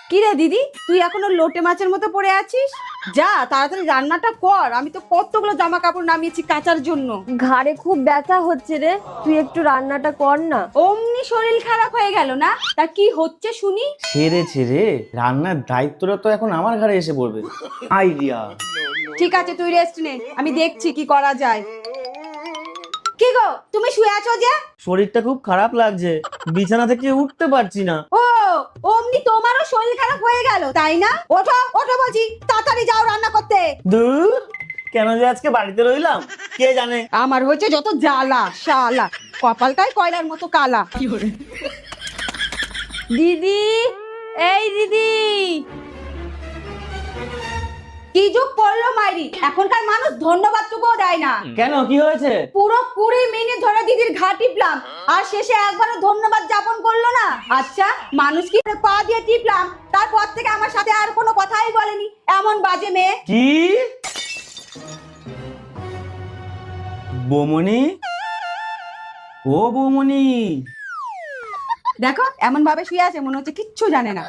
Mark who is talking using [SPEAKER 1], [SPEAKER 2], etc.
[SPEAKER 1] কি রে দিদি, তুই এখনো লোটে মাছের মতো পড়ে আছিস? যা তাড়াতাড়ি রান্নাটা কর, আমি তো কতগুলো জামা কাপড় নামিয়েছি কাচার জন্য।
[SPEAKER 2] ঘাড়ে খুব ব্যথা হচ্ছে রে, তুই একটু রান্নাটা কর না।
[SPEAKER 1] অমনি শরীর খারাপ হয়ে গেল না? তা কি হচ্ছে শুনি?
[SPEAKER 3] ছেড়ে রান্নার দায়িত্বটা তো এখন আমার ঘাড়ে এসে পড়বে। আইডিয়া।
[SPEAKER 1] ঠিক আছে, তুই রেস্ট নে, আমি দেখছি কি করা যায়। কি গো, তুমি শুয়ে আছো যে?
[SPEAKER 3] শরীরটা খুব খারাপ লাগছে, বিছানা থেকে উঠতে পারছি না।
[SPEAKER 1] ও, অমনি তোমারও শরীর খারাপ হয়ে গেল তাই না? ওঠো ওঠো বলছি, তাড়াতাড়ি যাও রান্না করতে।
[SPEAKER 3] ধুর, কেন যে আজকে বাড়িতে রইলাম কে জানে।
[SPEAKER 1] আমার হয়েছে যত জ্বালা শালা, কপালটাই কয়লার মতো কালা।
[SPEAKER 2] দিদি, এই দিদি।
[SPEAKER 1] কি যুগ পড়লো মাইরি, এখনকার মানুষ ধন্যবাদটুকুও দেয় না।
[SPEAKER 3] কেন, কি হয়েছে?
[SPEAKER 1] পুরো 20 মিনিট ধরে দিদির ঘা টিপলাম, আর শেষে একবারও ধন্যবাদ যাপন করলো না। আচ্ছা, মানুষ কি পা দিয়ে টিপলাম, তারপর থেকে আমার সাথে আর কোনো কথাই বলেনি। এমন বাজে মেয়ে।
[SPEAKER 3] কি বৌমনি, ও বৌমনি।
[SPEAKER 1] দেখো এমন ভাবে শুয়ে আছে, মনে হচ্ছে কিচ্ছু জানে না।